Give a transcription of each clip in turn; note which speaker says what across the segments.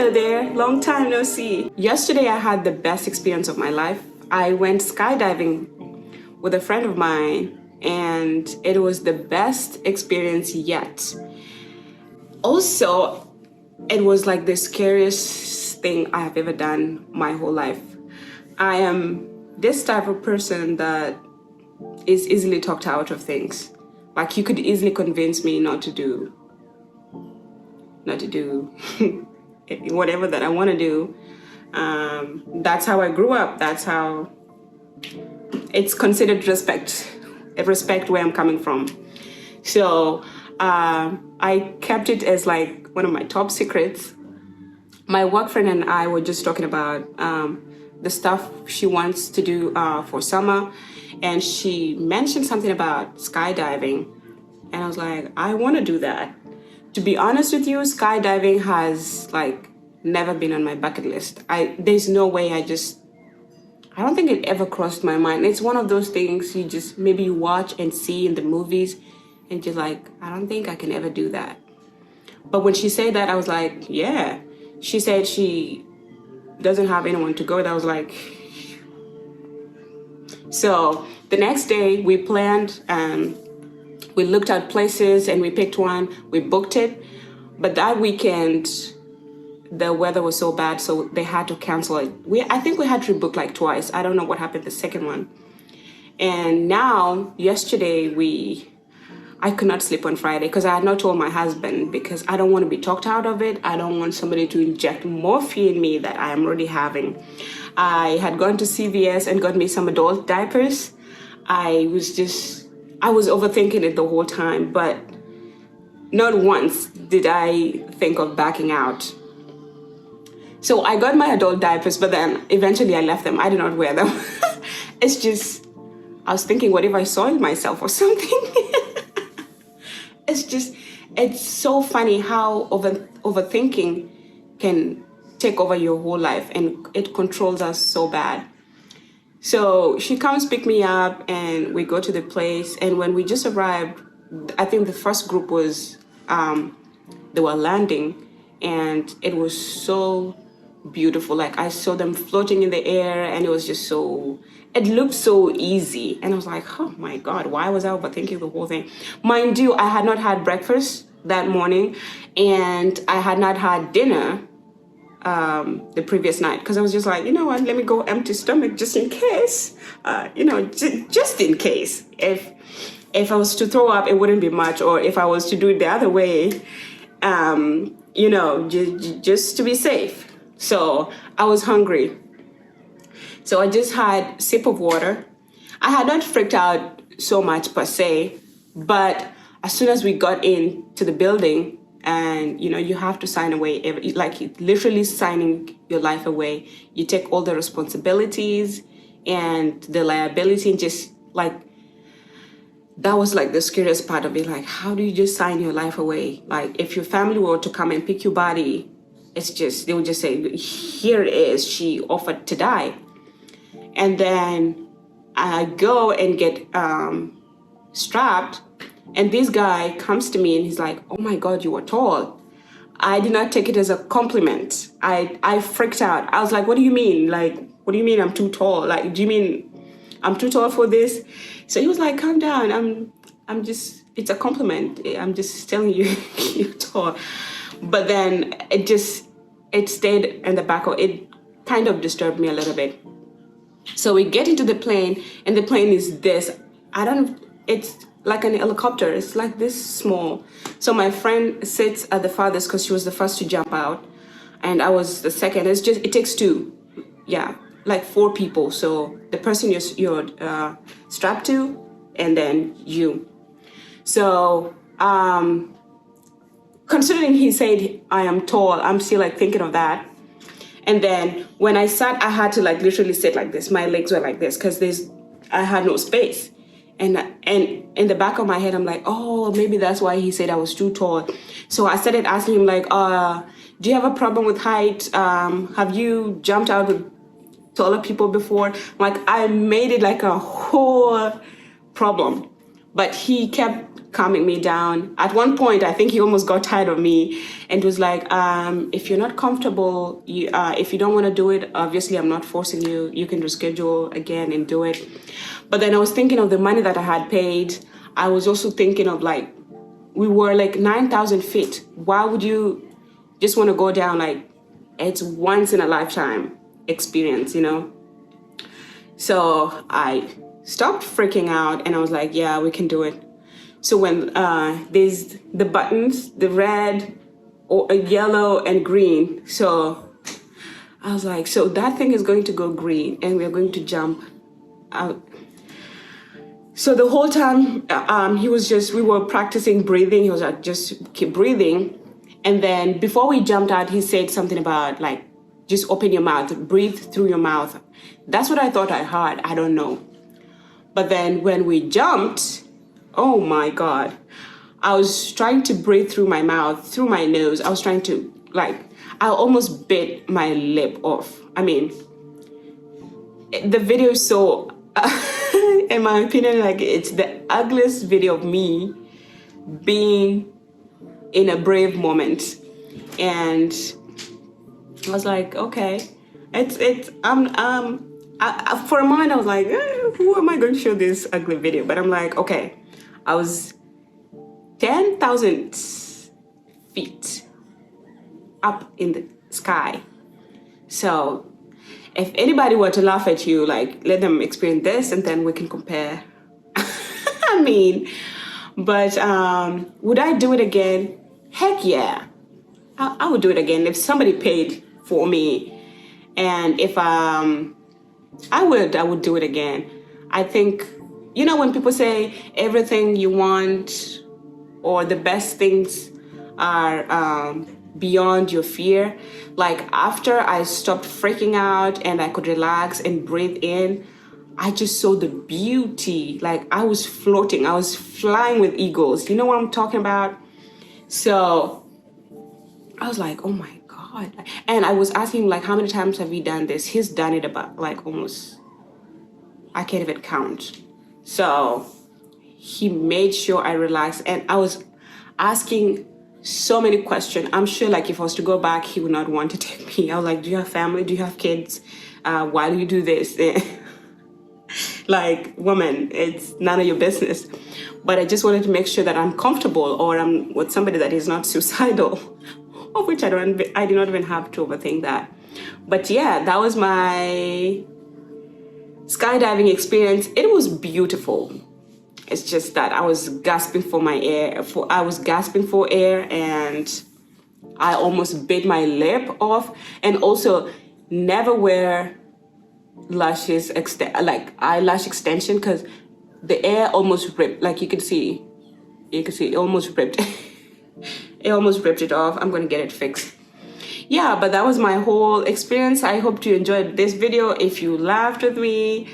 Speaker 1: Hello there, long time no see. Yesterday I had the best experience of my life. I went skydiving with a friend of mine and it was the best experience yet. Also, it was like the scariest thing I have ever done my whole life. I am this type of person that is easily talked out of things. Like you could easily convince me not to do whatever that I want to do. That's how I grew up. That's how it's considered respect where I'm coming from. So I kept it as like one of my top secrets. My work friend and I were just talking about the stuff she wants to do for summer, and she mentioned something about skydiving, and I was like, I want to do that. To be honest with you, skydiving has like never been on my bucket list. There's no way I don't think it ever crossed my mind. It's one of those things you just maybe you watch and see in the movies and just like, I don't think I can ever do that. But when she said that, I was like, yeah. She said she doesn't have anyone to go with. I was like, so the next day we planned, we looked at places and we picked one, we booked it. But that weekend, the weather was so bad, so they had to cancel it. I think we had to rebook like twice. I don't know what happened the second one. And now, yesterday, I could not sleep on Friday because I had not told my husband because I don't want to be talked out of it. I don't want somebody to inject more fear in me that I am already having. I had gone to CVS and got me some adult diapers. I was overthinking it the whole time, but not once did I think of backing out. So I got my adult diapers, but then eventually I left them. I did not wear them. It's just, I was thinking, what if I soiled myself or something? It's so funny how overthinking can take over your whole life and it controls us so bad. So she comes pick me up and we go to the place. And when we just arrived, I think the first group was, they were landing and it was so beautiful. Like I saw them floating in the air and it was just it looked so easy. And I was like, oh my God, why was I overthinking the whole thing? Mind you, I had not had breakfast that morning and I had not had dinner the previous night because I was just like, you know what, let me go empty stomach just in case, just in case. If I was to throw up, it wouldn't be much, or if I was to do it the other way, just to be safe. So I was hungry. So I just had a sip of water. I had not freaked out so much per se, but as soon as we got into the building and, you have to sign away, like literally signing your life away. You take all the responsibilities and the liability and just like, that was like the scariest part of it. Like, how do you just sign your life away? Like if your family were to come and pick your body, they would just say, here it is, she offered to die. And then I go and get strapped, and this guy comes to me and he's like, oh my God, you are tall. I did not take it as a compliment. I freaked out. I was like, what do you mean? Like, what do you mean I'm too tall? Like, do you mean I'm too tall for this? So he was like, calm down. It's a compliment. I'm just telling you, you're tall. But then it stayed in the back of it, kind of disturbed me a little bit. So we get into the plane and the plane is it's like an helicopter. It's like this small. So my friend sits at the farthest because she was the first to jump out. And I was the second. It takes two. Yeah, like 4 people. So the person you're strapped to and then you. So considering he said I am tall, I'm still like thinking of that. And then when I sat, I had to like literally sit like this. My legs were like this because I had no space. And in the back of my head, I'm like, oh, maybe that's why he said I was too tall. So I started asking him like, do you have a problem with height? Have you jumped out with taller people before? Like I made it like a whole problem. But he kept calming me down. At one point, I think he almost got tired of me and was like, if you're not comfortable, if you don't want to do it, obviously I'm not forcing you. You can reschedule again and do it. But then I was thinking of the money that I had paid. I was also thinking of like, we were like 9,000 feet. Why would you just want to go down? Like, it's once in a lifetime experience, you know? So I stopped freaking out and I was like, yeah, we can do it. So when there's the buttons, the red, or yellow and green. So I was like, so that thing is going to go green and we're going to jump out. So the whole time we were practicing breathing. He was like, just keep breathing. And then before we jumped out, he said something about like, just open your mouth, breathe through your mouth. That's what I thought I heard. I don't know. But then when we jumped, oh my God, I was trying to breathe through my mouth, through my nose. I was trying to I almost bit my lip off. I mean, the video is so, in my opinion, like it's the ugliest video of me being in a brave moment. And I was like, okay, for a moment I was like, who am I going to show this ugly video? But I'm like, okay, I was 10,000 feet up in the sky. So if anybody were to laugh at you, like let them experience this and then we can compare. I mean, but would I do it again? Heck yeah. I would do it again if somebody paid for me. And if I would do it again. I think, you know, when people say everything you want or the best things are beyond your fear, like after I stopped freaking out and I could relax and breathe in, I just saw the beauty. Like I was floating, I was flying with eagles. You know what I'm talking about? So I was like, oh my God. And I was asking him like, how many times have you done this? He's done it about like almost, I can't even count. So he made sure I relaxed and I was asking so many questions. I'm sure like if I was to go back, he would not want to take me. I was like, do you have family? Do you have kids? Why do you do this? Like, woman, it's none of your business. But I just wanted to make sure that I'm comfortable or I'm with somebody that is not suicidal, of which I do not even have to overthink that. But yeah, that was my skydiving experience. It was beautiful. It's just that I was gasping for air and I almost bit my lip off. And also never wear eyelash extension because the air almost ripped. Like you can see it almost ripped. It almost ripped it off. I'm gonna get it fixed. Yeah, but that was my whole experience. I hope you enjoyed this video. If you laughed with me,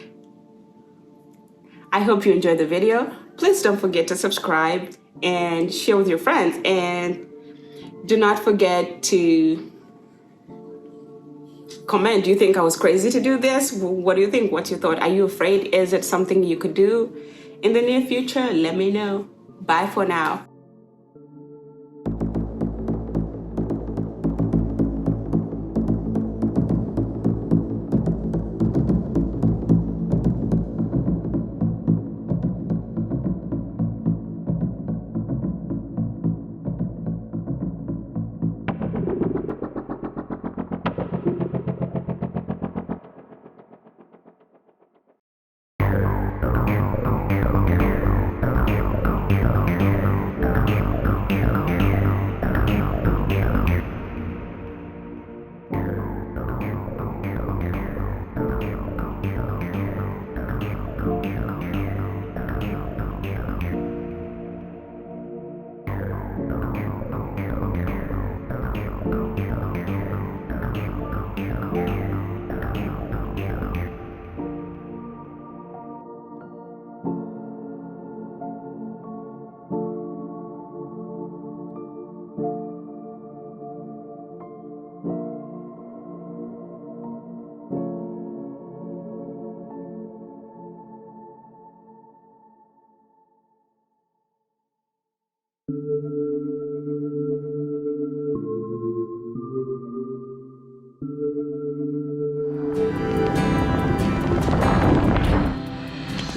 Speaker 1: I hope you enjoyed the video. Please don't forget to subscribe and share with your friends. And do not forget to comment. Do you think I was crazy to do this? What do you think? What's your thought? Are you afraid? Is it something you could do in the near future? Let me know. Bye for now.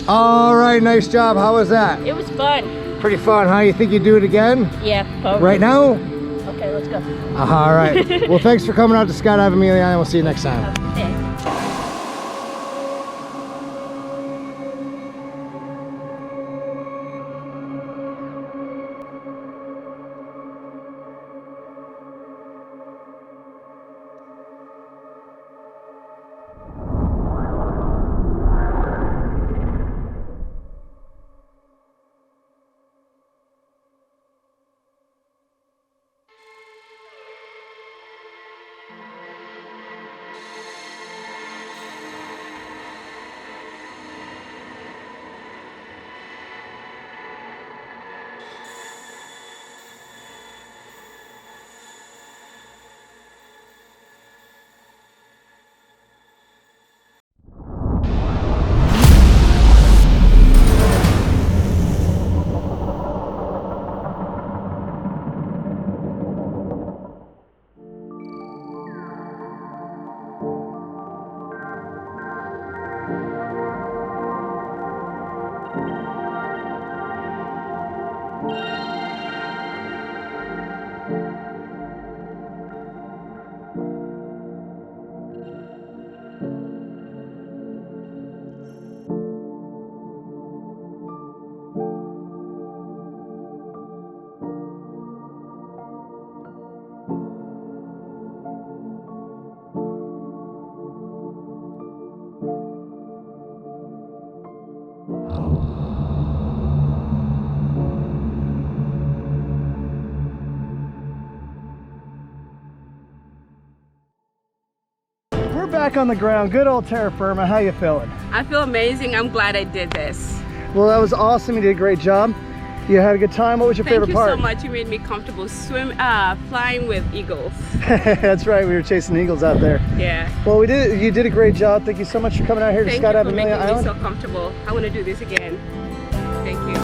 Speaker 2: All right, nice job. How was that?
Speaker 3: It was fun.
Speaker 2: Pretty fun, huh? You think you'd do it again?
Speaker 3: Yeah, probably.
Speaker 2: Right now?
Speaker 3: Okay, let's go.
Speaker 2: All right. Well, thanks for coming out to Skydive Amelia, and we'll see you next time.
Speaker 3: Okay.
Speaker 2: We're back on the ground. Good old terra firma. How you feeling?
Speaker 1: I feel amazing. I'm glad I did this.
Speaker 2: Well, that was awesome. You did a great job. You had a good time. What was your favorite part?
Speaker 1: Thank you so much. You made me comfortable flying with eagles.
Speaker 2: That's right. We were chasing eagles out there.
Speaker 1: Yeah.
Speaker 2: Well, you did a great job. Thank you so much for coming out here to Skydive Amelia Island.
Speaker 1: Thank you for making me so comfortable. I want to do this again. Thank you.